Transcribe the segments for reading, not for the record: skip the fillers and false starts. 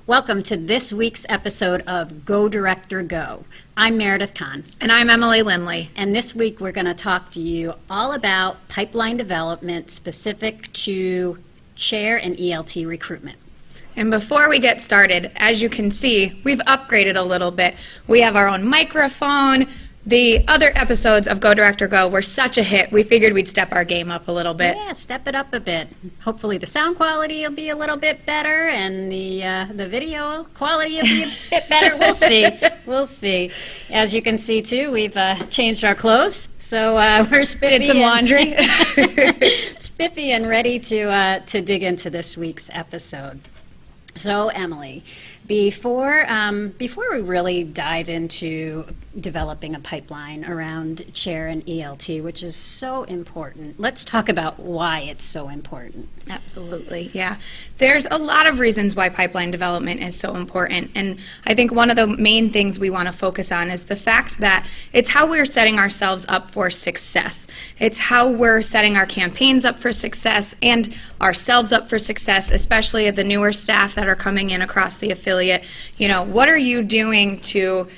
Welcome to this week's episode of Go Director Go. I'm Meredith Kahn. And I'm Emily Lindley. And this week we're going to talk to you all about pipeline development specific to chair and ELT recruitment. And before we get started, as you can see, we've upgraded a little bit. We have our own microphone. The other episodes of Go Director Go were such a hit, we figured we'd step our game up a little bit. Yeah, step it up a bit. Hopefully the sound quality will be a little bit better and the video quality will be a bit better. We'll see. We'll see. As you can see, too, we've changed our clothes. So we're spiffy. Did some laundry. Spiffy and ready to dig into this week's episode. So, Emily, before we really dive into developing a pipeline around chair and ELT, which is so important, let's talk about why it's so important. Absolutely, yeah. There's a lot of reasons why pipeline development is so important, and I think one of the main things we want to focus on is the fact that it's how we're setting ourselves up for success. It's how we're setting our campaigns up for success and ourselves up for success, especially the newer staff that are coming in across the affiliate. You know, what are you doing to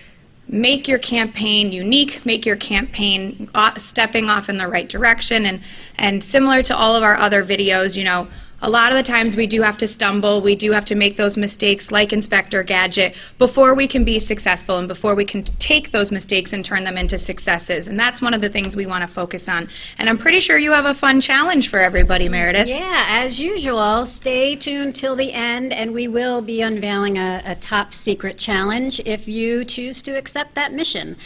make your campaign unique, make your campaign stepping off in the right direction, and similar to all of our other videos, you know, a lot of the times we do have to stumble, we do have to make those mistakes like Inspector Gadget before we can be successful and before we can take those mistakes and turn them into successes. And that's one of the things we want to focus on. And I'm pretty sure you have a fun challenge for everybody, Meredith. Yeah, as usual, stay tuned till the end and we will be unveiling a top secret challenge if you choose to accept that mission.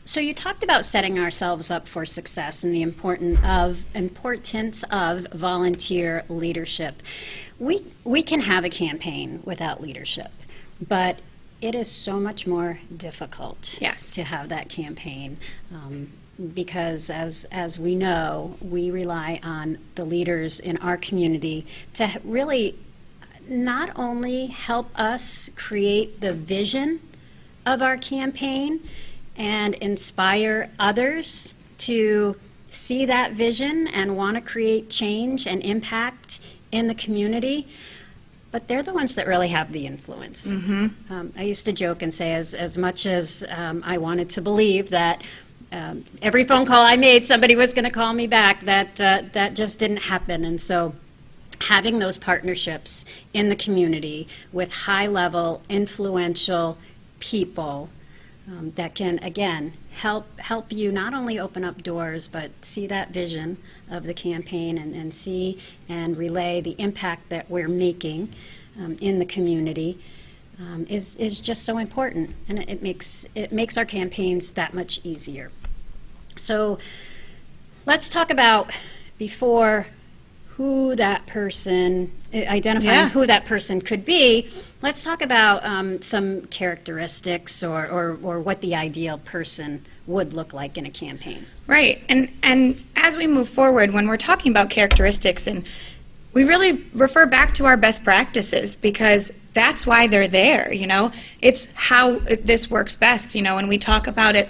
So you talked about setting ourselves up for success and the importance of volunteer leadership. We can have a campaign without leadership, but it is so much more difficult to have that campaign because as we know, we rely on the leaders in our community to really not only help us create the vision of our campaign and inspire others to see that vision and want to create change and impact in the community, but they're the ones that really have the influence. Mm-hmm. I used to joke and say as much as I wanted to believe that every phone call I made, somebody was going to call me back, that just didn't happen. And so having those partnerships in the community with high-level, influential people that can, again, help you not only open up doors, but see that vision of the campaign and see and relay the impact that we're making in the community is just so important, and it makes our campaigns that much easier. So let's talk about before who that person, identifying who that person could be. Let's talk about some characteristics or what the ideal person would look like in a campaign. Right, and as we move forward, when we're talking about characteristics, and we really refer back to our best practices because that's why they're there, you know. It's how this works best, you know, and we talk about it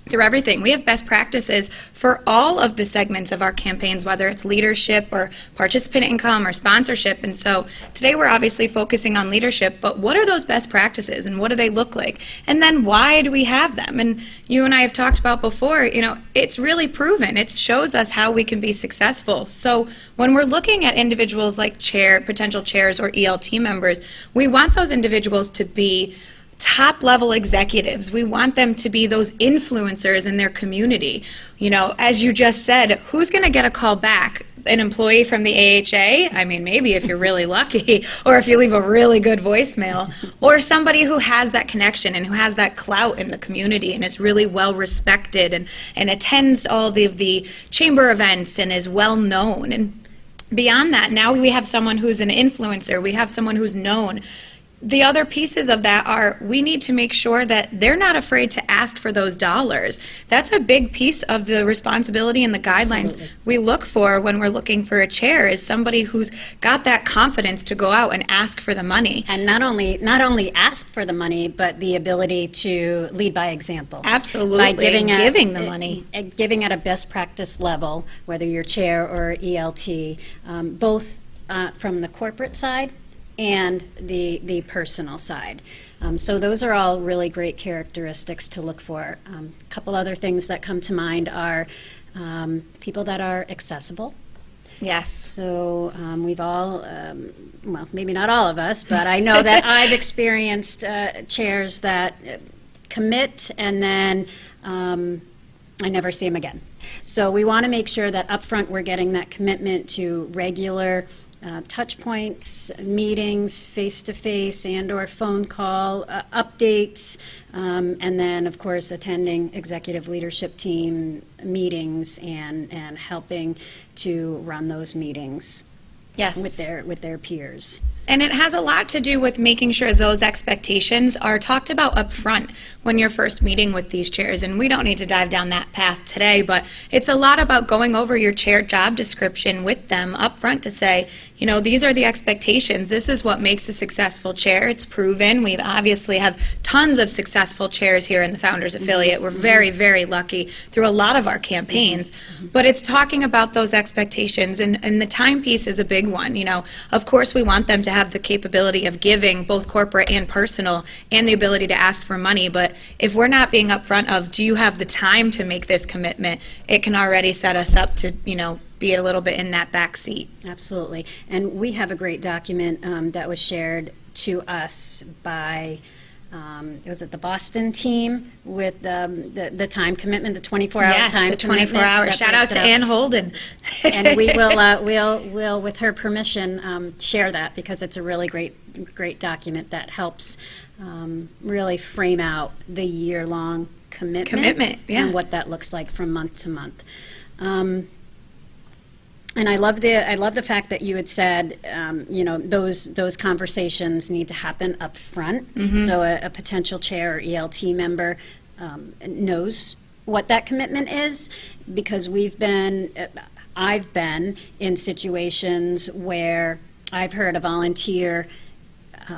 through everything. We have best practices for all of the segments of our campaigns, whether it's leadership or participant income or sponsorship. And so today we're obviously focusing on leadership, but what are those best practices and what do they look like? And then why do we have them? And you and I have talked about before, you know, it's really proven. It shows us how we can be successful. So when we're looking at individuals like potential chairs or ELT members, we want those individuals to be top-level executives. We want them to be those influencers in their community. You know, as you just said, who's going to get a call back? An employee from the AHA? I mean, maybe if you're really lucky, or if you leave a really good voicemail, or somebody who has that connection and who has that clout in the community and is really well respected and attends all of the chamber events and is well known. And beyond that, now we have someone who's an influencer. We have someone who's known. The other pieces of that are we need to make sure that they're not afraid to ask for those dollars. That's a big piece of the responsibility and the guidelines we look for when we're looking for a chair is somebody who's got that confidence to go out and ask for the money. And not only ask for the money, but the ability to lead by example. Absolutely. By giving the money. Giving at a best practice level, whether you're chair or ELT, both from the corporate side and the personal side. So those are all really great characteristics to look for. A couple other things that come to mind are people that are accessible. Yes. So we've all, well, maybe not all of us, but I know that I've experienced chairs that commit and then I never see them again. So we want to make sure that up front we're getting that commitment to regular touch points, meetings, face-to-face and or phone call, updates, and then, of course, attending executive leadership team meetings and helping to run those meetings Yes. with their peers. And it has a lot to do with making sure those expectations are talked about up front when you're first meeting with these chairs. And we don't need to dive down that path today, but it's a lot about going over your chair job description with them up front to say, you know, these are the expectations. This is what makes a successful chair. It's proven. We obviously have tons of successful chairs here in the Founders Affiliate. We're very, very lucky through a lot of our campaigns. But it's talking about those expectations, and the timepiece is a big one. You know, of course, we want them to have the capability of giving, both corporate and personal, and the ability to ask for money. But if we're not being upfront of, do you have the time to make this commitment, it can already set us up to, you know, be a little bit in that back seat. Absolutely. And we have a great document that was shared to us by, was it the Boston team with the time commitment, the 24-hour Yes, time the 24 commitment hours. that Shout out breaks to it up. Ann Holden. And we will, with her permission, share that because it's a really great document that helps really frame out the year-long commitment, yeah. and what that looks like from month to month. And I love the fact that you had said, you know, those conversations need to happen up front. So a potential chair or ELT member knows what that commitment is, because I've been in situations where I've heard a volunteer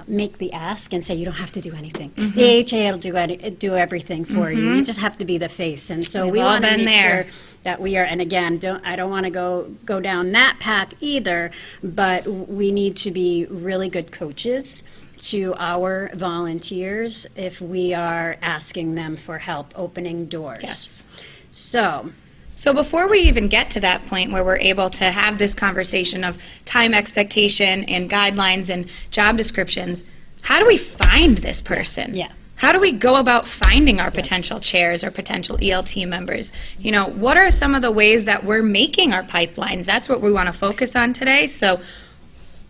make the ask and say, you don't have to do anything. The AHA will do everything for you. You just have to be the face. And so We've we all want to been make there. sure that we are, and again, I don't want to go down that path either, but we need to be really good coaches to our volunteers if we are asking them for help opening doors. Yes. So before we even get to that point where we're able to have this conversation of time expectation and guidelines and job descriptions, how do we find this person? Yeah. How do we go about finding our potential chairs or potential ELT members? You know, what are some of the ways that we're making our pipelines? That's what we want to focus on today. So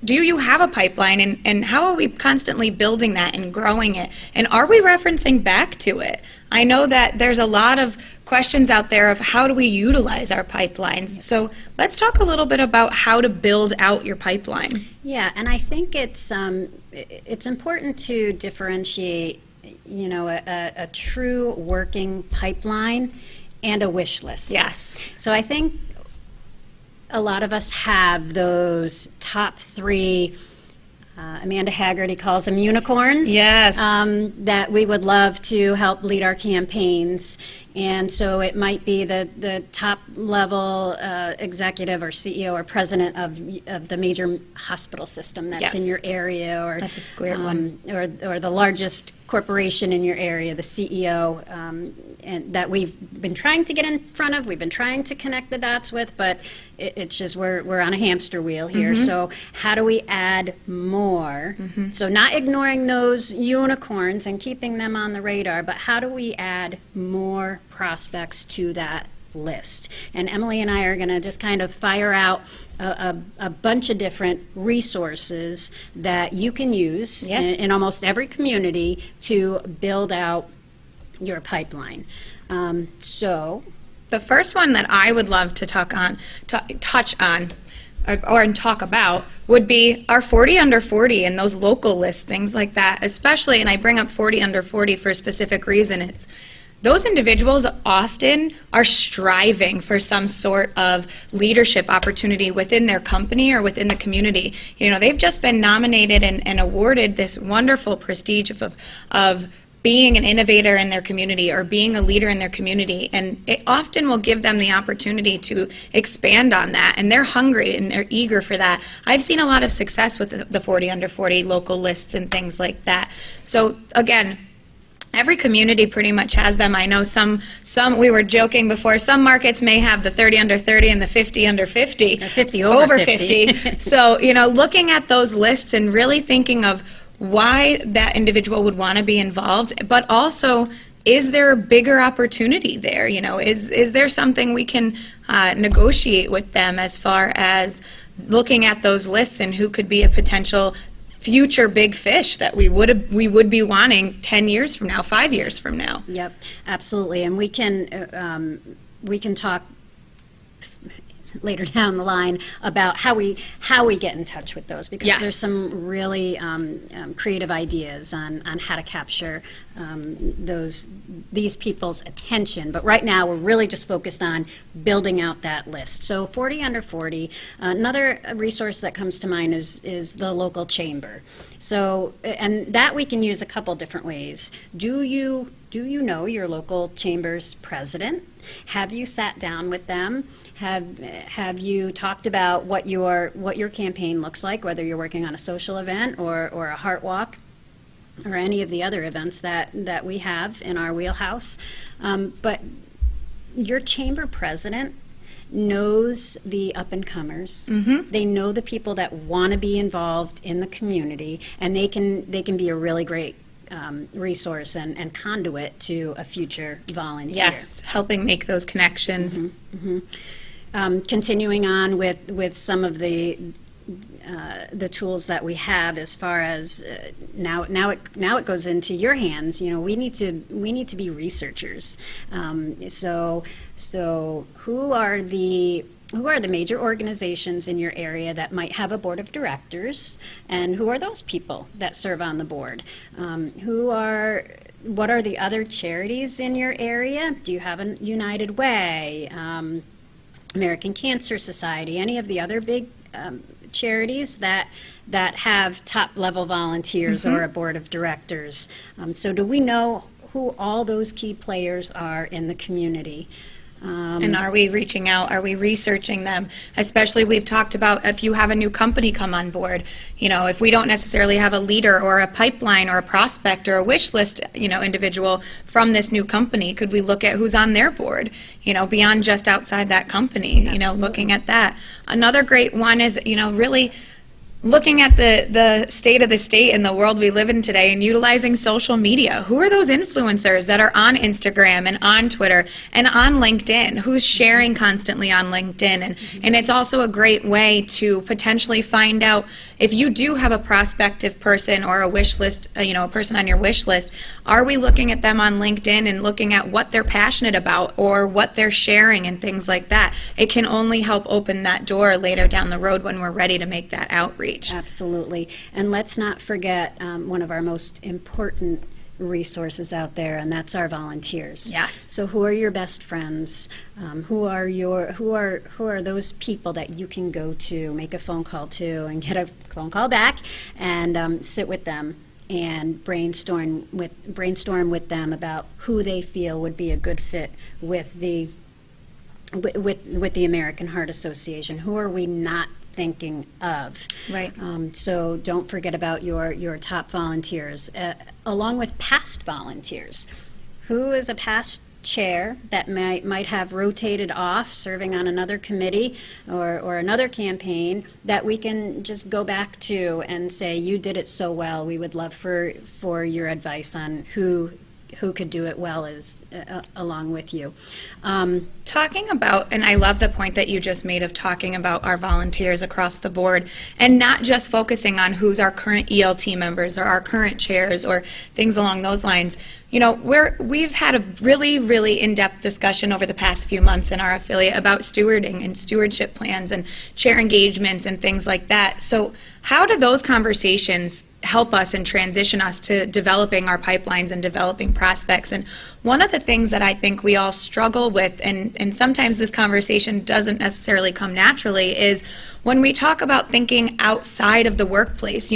do you have a pipeline, and how are we constantly building that and growing it? And are we referencing back to it? I know that there's a lot of questions out there of how do we utilize our pipelines. So let's talk a little bit about how to build out your pipeline. yeah, and I think it's important to differentiate, you know, a true working pipeline and a wish list. Yes. So I think a lot of us have those top three, Amanda Haggerty calls them unicorns. Yes. That we would love to help lead our campaigns. And so it might be the top level executive or CEO or president of the major hospital system that's in Yes. your area, or That's a great one. or the largest corporation in your area, the CEO, and that we've been trying to get in front of, we've been trying to connect the dots with, but it's just we're on a hamster wheel here. So how do we add more? So not ignoring those unicorns and keeping them on the radar, but how do we add more prospects to that list? And Emily and I are going to just kind of fire out a bunch of different resources that you can use Yes. in almost every community to build out your pipeline. So The first one that I would love to touch on or talk about would be our 40 under 40 and those local lists, things like that, especially, and I bring up 40 under 40 for a specific reason. It's those individuals often are striving for some sort of leadership opportunity within their company or within the community. You know, they've just been nominated and awarded this wonderful prestige of being an innovator in their community or being a leader in their community, and it often will give them the opportunity to expand on that, and they're hungry and they're eager for that. I've seen a lot of success with the 40 under 40 local lists and things like that. So again, every community pretty much has them. I know some we were joking before, some markets may have the 30 under 30 and the 50 under 50. Or 50 over 50. So, looking at those lists and really thinking of why that individual would want to be involved, but also, is there a bigger opportunity there? Is there something we can negotiate with them as far as looking at those lists and who could be a potential future big fish that we would be wanting 10 years from now, 5 years from now? Yep, absolutely. And we can talk later down the line about how we get in touch with those, because Yes. there's some really creative ideas on how to capture these people's attention. But right now we're really just focused on building out that list. So 40 under 40, another resource that comes to mind is the local chamber. So, and that we can use a couple different ways. Do you know your local chamber's president? Have you sat down with them? Have you talked about what your campaign looks like, whether you're working on a social event or a heart walk or any of the other events that we have in our wheelhouse? But your chamber president knows the up-and-comers. Mm-hmm. They know the people that want to be involved in the community, and they can be a really great resource and conduit to a future volunteer. Yes, helping make those connections. Mm-hmm. Continuing on with some of the tools that we have, as far as now it goes into your hands. We need to be researchers. So who are the major organizations in your area that might have a board of directors, and who are those people that serve on the board? What are the other charities in your area? Do you have a United Way, American Cancer Society, any of the other big charities that have top-level volunteers or a board of directors? So do we know who all those key players are in the community? And are we reaching out? Are we researching them? Especially, we've talked about if you have a new company come on board, if we don't necessarily have a leader or a pipeline or a prospect or a wish list, individual from this new company, could we look at who's on their board, beyond just outside that company, looking at that. Another great one is, really looking at the state of the state and the world we live in today and utilizing social media. Who are those influencers that are on Instagram and on Twitter and on LinkedIn? Who's sharing constantly on LinkedIn? And it's also a great way to potentially find out if you do have a prospective person or a wish list, a person on your wish list, are we looking at them on LinkedIn and looking at what they're passionate about or what they're sharing and things like that? It can only help open that door later down the road when we're ready to make that outreach. Absolutely. And let's not forget one of our most important resources out there, and that's our volunteers. Yes. So who are your best friends? Who are those people that you can go to, make a phone call to, and get a phone call back, and sit with them and brainstorm with them about who they feel would be a good fit with the American Heart Association. Who are we not thinking of? Right. So don't forget about your top volunteers, along with past volunteers. Who is a past chair that might have rotated off, serving on another committee or another campaign, that we can just go back to and say, you did it so well, we would love for your advice on who could do it well along with you. Talking about, and I love the point that you just made of talking about our volunteers across the board and not just focusing on who's our current ELT members or our current chairs or things along those lines. We've had a really, really in-depth discussion over the past few months in our affiliate about stewarding and stewardship plans and chair engagements and things like that. So how do those conversations help us and transition us to developing our pipelines and developing prospects? And one of the things that I think we all struggle with, and sometimes this conversation doesn't necessarily come naturally, is when we talk about thinking outside of the workplace,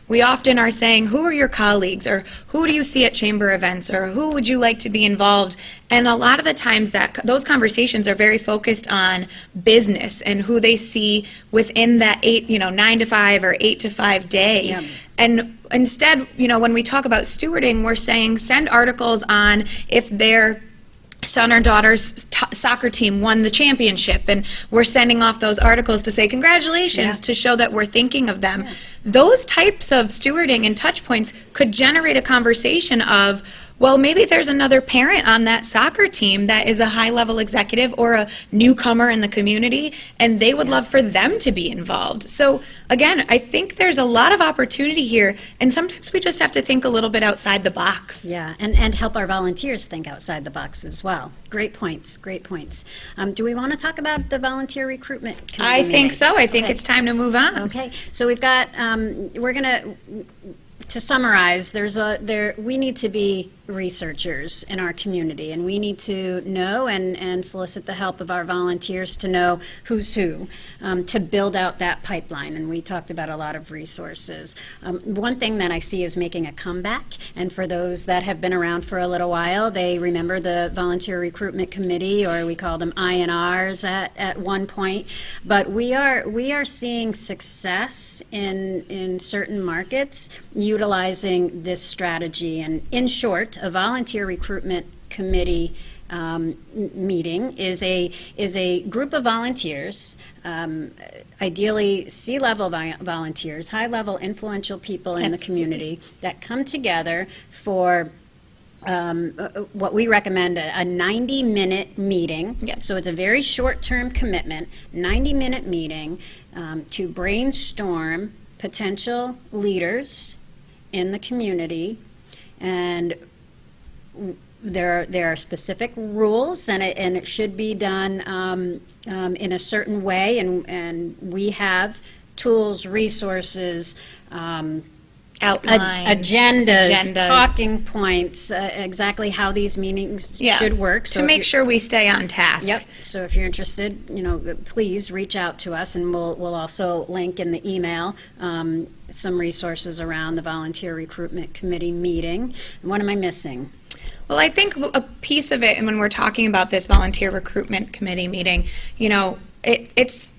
we often are saying, who are your colleagues, or who do you see at chamber events, or who would you like to be involved? And a lot of the times those conversations are very focused on business and who they see within that 9 to 5 or 8 to 5 day. Yeah. And instead, when we talk about stewarding, we're saying send articles on if their son or daughter's soccer team won the championship, and we're sending off those articles to say congratulations, to show that we're thinking of them. Those types of stewarding and touch points could generate a conversation of, well, maybe there's another parent on that soccer team that is a high-level executive or a newcomer in the community, and they would love for them to be involved. So, again, I think there's a lot of opportunity here, and sometimes we just have to think a little bit outside the box. Yeah, and help our volunteers think outside the box as well. Great points, great points. Do we want to talk about the volunteer recruitment committee I think meeting? so. I think Okay. it's time to move on. Okay, so we've got, we're going to summarize, we need to be researchers in our community, and we need to know and solicit the help of our volunteers to know who's who, to build out that pipeline. And we talked about a lot of resources. One thing that I see is making a comeback, and for those that have been around for a little while, they remember the Volunteer Recruitment Committee, or we called them INRs at one point. But we are seeing success in certain markets utilizing this strategy. And in short, a volunteer recruitment committee meeting is a group of volunteers, ideally C-level volunteers, high-level influential people in the community that come together for what we recommend, a 90-minute meeting. Yep. So it's a very short-term commitment, 90-minute meeting to brainstorm potential leaders in the community. And there are specific rules, and it should be done in a certain way, and we have tools, resources, Outlines, agendas, talking points, exactly how these meetings should work. To make sure we stay on task. Yep. So if you're interested, please reach out to us, and we'll also link in the email some resources around the Volunteer Recruitment Committee meeting. And what am I missing? Well, I think a piece of it, and when we're talking about this Volunteer Recruitment Committee meeting, it's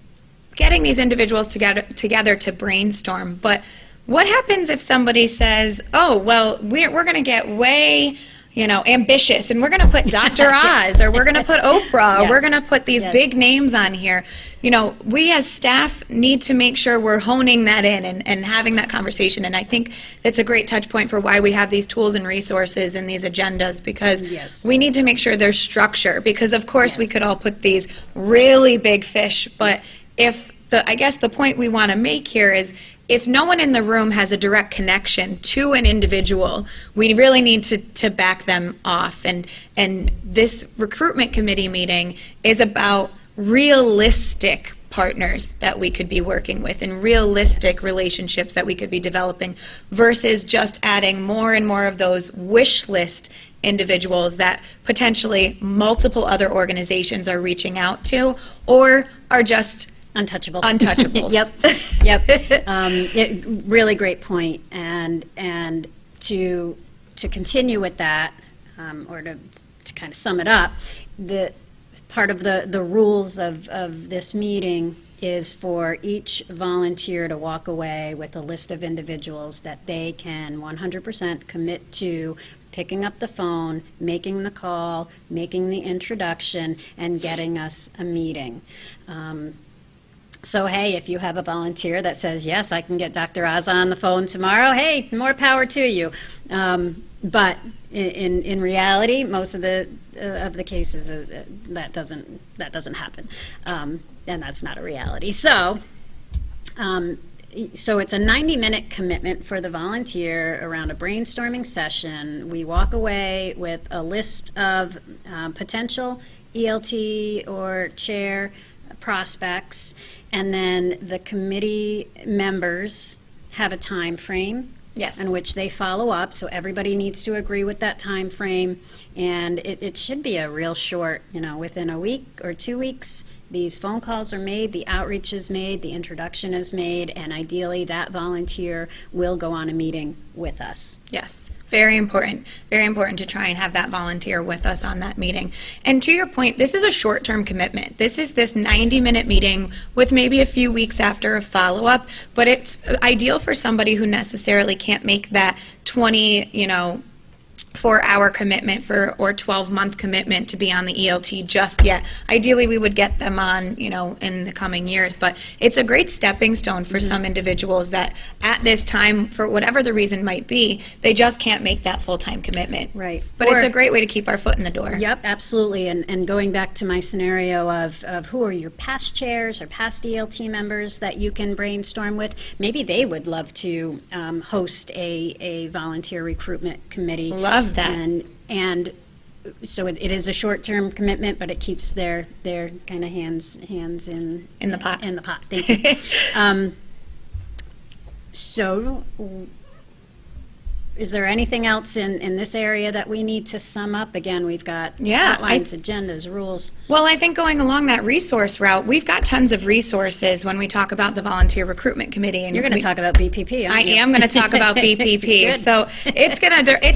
getting these individuals together to brainstorm. But what happens if somebody says, oh, well, we're going to get way, ambitious, and we're going to put Dr. Oz, or we're going to put Oprah, or we're going to put these big names on here. We as staff need to make sure we're honing that in and having that conversation. And I think that's a great touch point for why we have these tools and resources and these agendas, because we need to make sure there's structure. Because, of course, we could all put these really big fish, but I guess the point we want to make here is, if no one in the room has a direct connection to an individual, we really need to back them off. And this recruitment committee meeting is about realistic partners that we could be working with and realistic relationships that we could be developing, versus just adding more and more of those wish list individuals that potentially multiple other organizations are reaching out to, or are just untouchables. Yep. Really great point. And to continue with that, or to kind of sum it up, the part of the rules of this meeting is for each volunteer to walk away with a list of individuals that they can 100% commit to picking up the phone, making the call, making the introduction, and getting us a meeting. So, hey, if you have a volunteer that says, yes, I can get Dr. Oz on the phone tomorrow, hey, more power to you. But in reality, most of the cases, that doesn't happen. And that's not a reality. So it's a 90-minute commitment for the volunteer around a brainstorming session. We walk away with a list of potential ELT or chair prospects, and then the committee members have a time frame in which they follow up. So everybody needs to agree with that time frame, and it should be a real short, within a week or 2 weeks, these phone calls are made, the outreach is made, the introduction is made, and ideally that volunteer will go on a meeting with us. Yes, very important. Very important to try and have that volunteer with us on that meeting. And to your point, this is a short-term commitment. This is this 90-minute meeting with maybe a few weeks after a follow-up, but it's ideal for somebody who necessarily can't make that 4-hour commitment or 12-month commitment to be on the ELT just yet. Ideally, we would get them on, in the coming years, but it's a great stepping stone for some individuals that at this time, for whatever the reason might be, they just can't make that full-time commitment. Right. But it's a great way to keep our foot in the door. Yep, absolutely. And going back to my scenario of who are your past chairs or past ELT members that you can brainstorm with, maybe they would love to host a volunteer recruitment committee. Love that. And so it is a short-term commitment, but it keeps their kind of hands in the pot. In the pot. Thank you. So, is there anything else in this area that we need to sum up? Again, we've got outlines, agendas, rules. Well, I think going along that resource route, we've got tons of resources when we talk about the Volunteer Recruitment Committee. And you're going to talk about BPP, aren't you? I am going to talk about BPP. So it's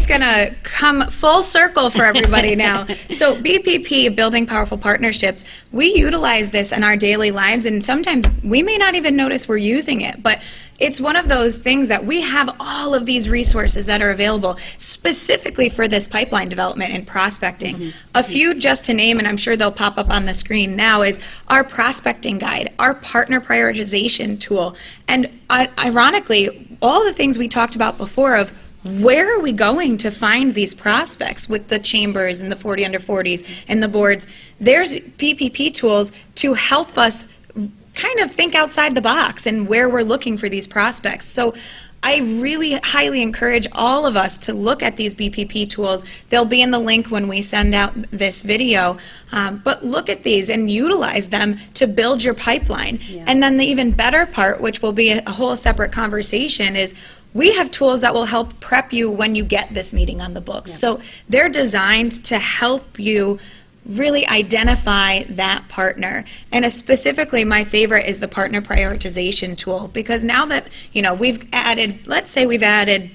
gonna come full circle for everybody now. So BPP, Building Powerful Partnerships, we utilize this in our daily lives, and sometimes we may not even notice we're using it, but it's one of those things that we have all of these resources that are available specifically for this pipeline development and prospecting. A few just to name, and I'm sure they'll pop up on the screen now, is our prospecting guide, our partner prioritization tool, and ironically, all the things we talked about before of where are we going to find these prospects with the chambers and the 40 under 40s and the boards. There's PPP tools to help us kind of think outside the box and where we're looking for these prospects. So I really highly encourage all of us to look at these BPP tools. They'll be in the link when we send out this video, but look at these and utilize them to build your pipeline. Yeah. And then the even better part, which will be a whole separate conversation, is we have tools that will help prep you when you get this meeting on the books. Yeah. So they're designed to help you really identify that partner. And specifically, my favorite is the partner prioritization tool, because now that, we've added, let's say we've added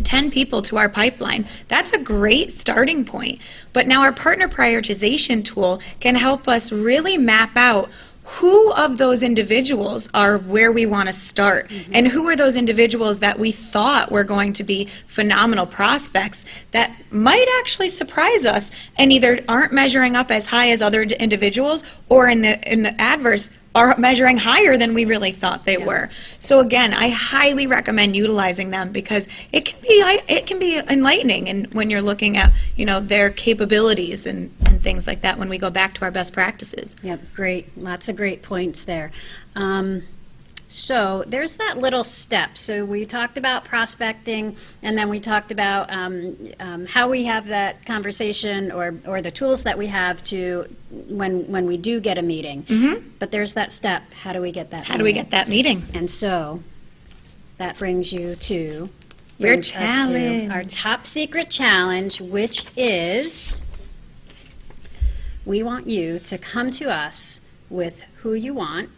10 people to our pipeline, that's a great starting point. But now our partner prioritization tool can help us really map out who of those individuals are where we want to start, and who are those individuals that we thought were going to be phenomenal prospects that might actually surprise us and either aren't measuring up as high as other individuals, or in the adverse are measuring higher than we really thought they were. So again, I highly recommend utilizing them, because it can be enlightening, and when you're looking at their capabilities and things like that when we go back to our best practices. Yep, great. Lots of great points there. So there's that little step. So we talked about prospecting, and then we talked about how we have that conversation, or the tools that we have to when we do get a meeting. But there's that step. How do we get that? How do we get that meeting? And so that brings you to Your brings us to challenge. our top secret challenge, which is we want you to come to us with who you want.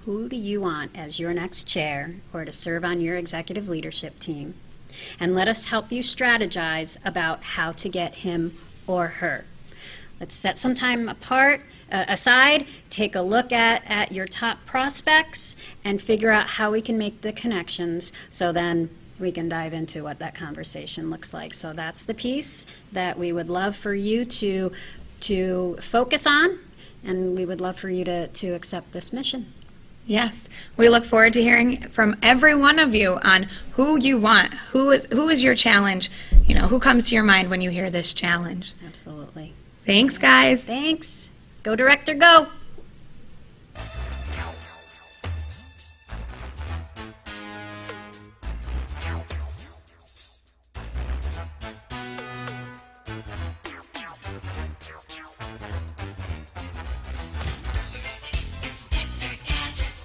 Who do you want as your next chair or to serve on your executive leadership team? And let us help you strategize about how to get him or her. Let's set some time aside, take a look at your top prospects, and figure out how we can make the connections, so then we can dive into what that conversation looks like. So that's the piece that we would love for you to focus on, and we would love for you to accept this mission. Yes, we look forward to hearing from every one of you on who you want, who is your challenge, who comes to your mind when you hear this challenge. Absolutely. Thanks, guys. Thanks. Go, Director, go. Inspector Gadget.